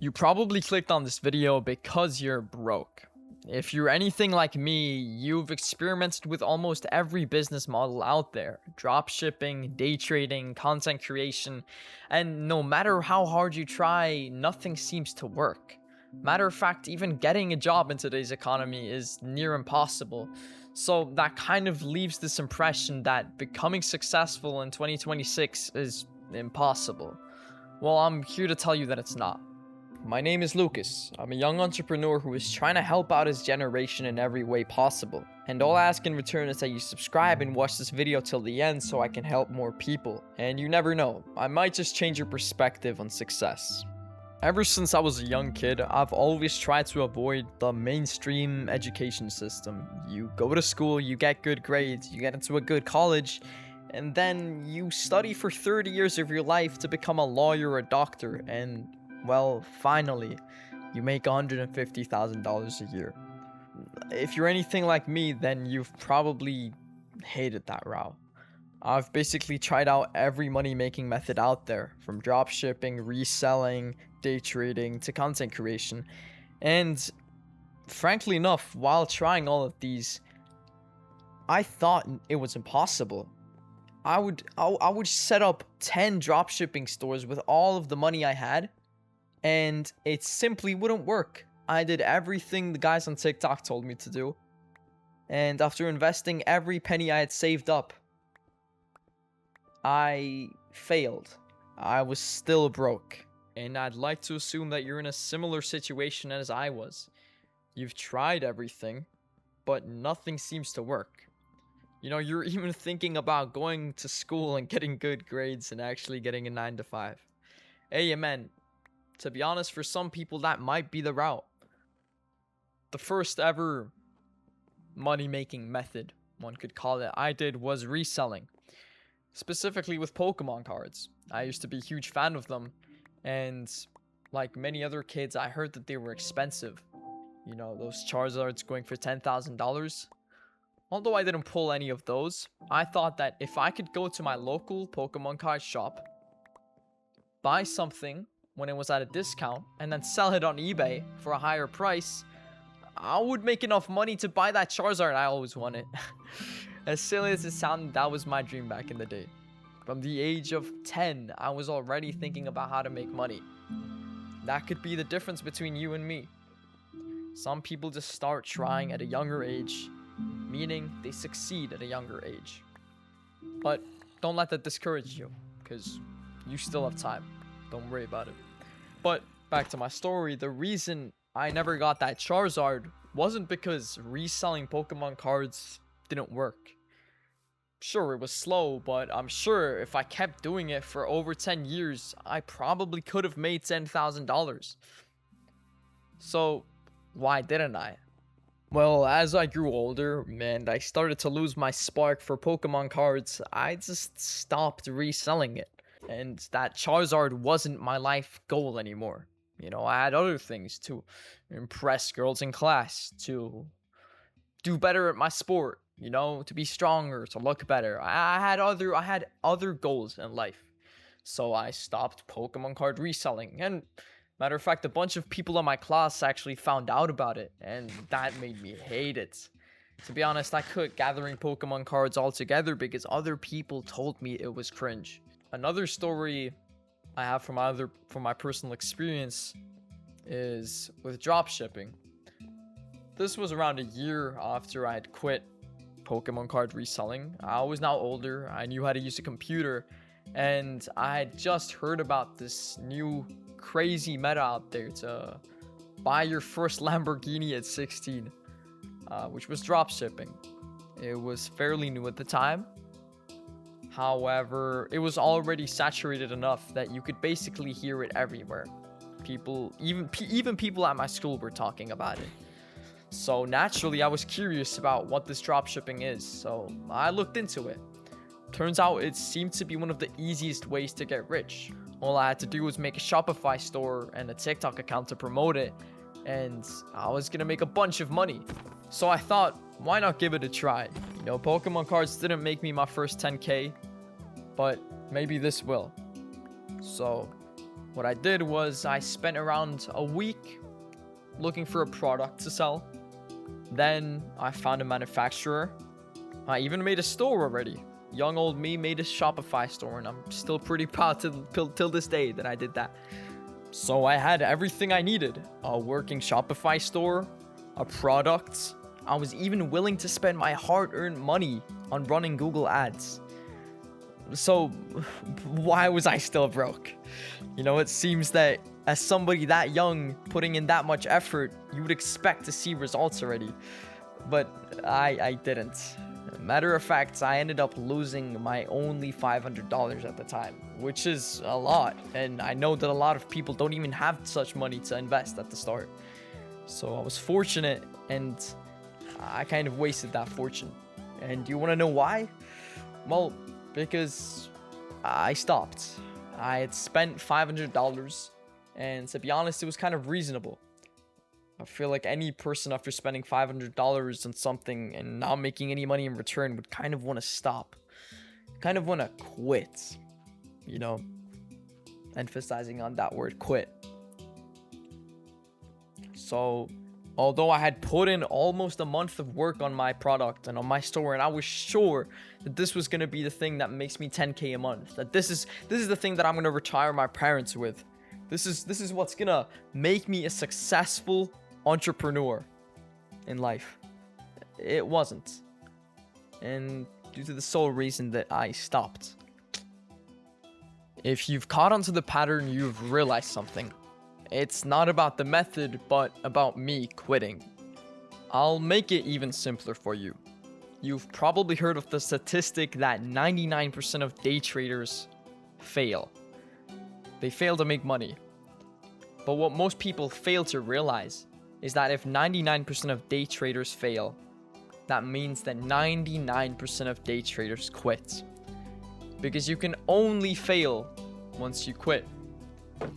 You probably clicked on this video because you're broke. If you're anything like me, you've experimented with almost every business model out there. Dropshipping, day trading, content creation, and no matter how hard you try, nothing seems to work. Matter of fact, even getting a job in today's economy is near impossible. So that kind of leaves this impression that becoming successful in 2026 is impossible. Well, I'm here to tell you that it's not. My name is Lucas. I'm a young entrepreneur who is trying to help out his generation in every way possible. And all I ask in return is that you subscribe and watch this video till the end so I can help more people. And you never know, I might just change your perspective on success. Ever since I was a young kid, I've always tried to avoid the mainstream education system. You go to school, you get good grades, you get into a good college, and then you study for 30 years of your life to become a lawyer or a doctor, and well, finally, you make $150,000 a year. If you're anything like me, then you've probably hated that route. I've basically tried out every money-making method out there, from dropshipping, reselling, day trading, to content creation. And frankly enough, while trying all of these, I thought it was impossible. I would set up 10 dropshipping stores with all of the money I had, and it simply wouldn't work. I did everything the guys on TikTok told me to do. And after investing every penny I had saved up, I failed. I was still broke. And I'd like to assume that you're in a similar situation as I was. You've tried everything, but nothing seems to work. You know, you're even thinking about going to school and getting good grades and actually getting a 9 to 5. Hey, man. To be honest, for some people, that might be the route. The first ever money-making method, one could call it, I did was reselling. Specifically with Pokemon cards. I used to be a huge fan of them. And like many other kids, I heard that they were expensive. You know, those Charizards going for $10,000. Although I didn't pull any of those, I thought that if I could go to my local Pokemon card shop, buy something when it was at a discount, and then sell it on eBay for a higher price, I would make enough money to buy that Charizard I always wanted. As silly as it sounded, that was my dream back in the day. From the age of 10, I was already thinking about how to make money. That could be the difference between you and me. Some people just start trying at a younger age, meaning they succeed at a younger age. But don't let that discourage you, because you still have time. Don't worry about it. But back to my story, the reason I never got that Charizard wasn't because reselling Pokemon cards didn't work. Sure, it was slow, but I'm sure if I kept doing it for over 10 years, I probably could have made $10,000. So, why didn't I? Well, as I grew older and I started to lose my spark for Pokemon cards, I just stopped reselling it. And that Charizard wasn't my life goal anymore. You know, I had other things to impress girls in class, to do better at my sport, you know, to be stronger, to look better. I had other goals in life. So I stopped Pokemon card reselling. And matter of fact, a bunch of people in my class actually found out about it, and that made me hate it. To be honest, I quit gathering Pokemon cards altogether because other people told me it was cringe. Another story I have from my personal experience is with dropshipping. This was around a year after I had quit Pokemon card reselling. I was now older, I knew how to use a computer, and I had just heard about this new crazy meta out there to buy your first Lamborghini at 16, which was dropshipping. It was fairly new at the time. However, it was already saturated enough that you could basically hear it everywhere. People, even people at my school were talking about it. So naturally, I was curious about what this dropshipping is, so I looked into it. Turns out it seemed to be one of the easiest ways to get rich. All I had to do was make a Shopify store and a TikTok account to promote it, and I was gonna make a bunch of money. So I thought, why not give it a try? You know, Pokemon cards didn't make me my first 10K, but maybe this will. So What I did was I spent around a week looking for a product to sell. Then I found a manufacturer. I even made a store already. Young old me made a Shopify store, and I'm still pretty proud till this day that I did that. So I had everything I needed. A working Shopify store, a product. I was even willing to spend my hard-earned money on running Google ads. So why was I still broke? You know, it seems that as somebody that young, putting in that much effort, you would expect to see results already. But I didn't. Matter of fact, I ended up losing my only $500 at the time, which is a lot. And I know that a lot of people don't even have such money to invest at the start. So I was fortunate, and I kind of wasted that fortune. And do you want to know why? Well, because I stopped. I had spent $500, and to be honest, it was kind of reasonable. I feel like any person after spending $500 on something and not making any money in return would kind of want to stop. Kind of want to quit. You know, emphasizing on that word, quit. So, although I had put in almost a month of work on my product and on my store, and I was sure that this was going to be the thing that makes me $10K a month, that this is the thing that I'm going to retire my parents with. This is what's going to make me a successful entrepreneur in life. It wasn't. And due to the sole reason that I stopped. If you've caught onto the pattern, you've realized something. It's not about the method, but about me quitting. I'll make it even simpler for you. You've probably heard of the statistic that 99% of day traders fail. They fail to make money. But what most people fail to realize is that if 99% of day traders fail, that means that 99% of day traders quit. Because you can only fail once you quit.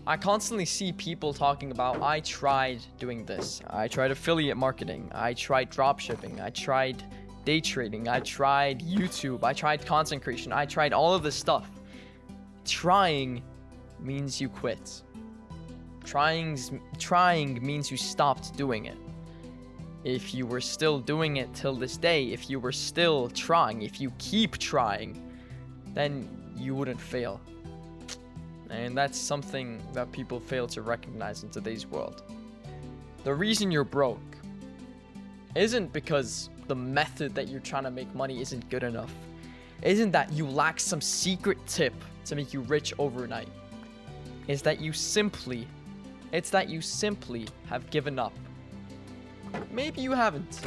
I constantly see people talking about, I tried doing this. I tried affiliate marketing. I tried dropshipping. I tried day trading. I tried YouTube. I tried content creation. I tried all of this stuff. Trying means you quit. Trying means you stopped doing it. If you were still doing it till this day, if you were still trying, if you keep trying, then you wouldn't fail. And that's something that people fail to recognize in today's world. The reason you're broke isn't because the method that you're trying to make money isn't good enough. Isn't that you lack some secret tip to make you rich overnight. It's that you simply have given up. Maybe you haven't.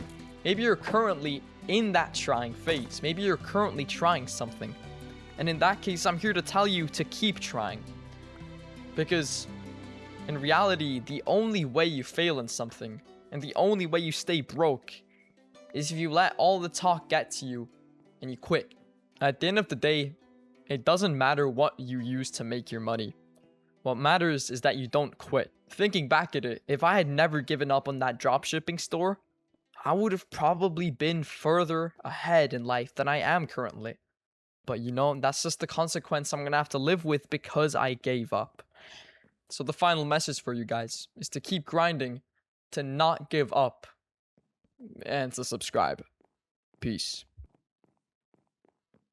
Maybe you're currently in that trying phase. Maybe you're currently trying something. And in that case, I'm here to tell you to keep trying. Because in reality, the only way you fail in something and the only way you stay broke is if you let all the talk get to you and you quit. At the end of the day, it doesn't matter what you use to make your money. What matters is that you don't quit. Thinking back at it, if I had never given up on that dropshipping store, I would have probably been further ahead in life than I am currently. But you know, that's just the consequence I'm going to have to live with because I gave up. So the final message for you guys is to keep grinding, to not give up, and to subscribe. Peace.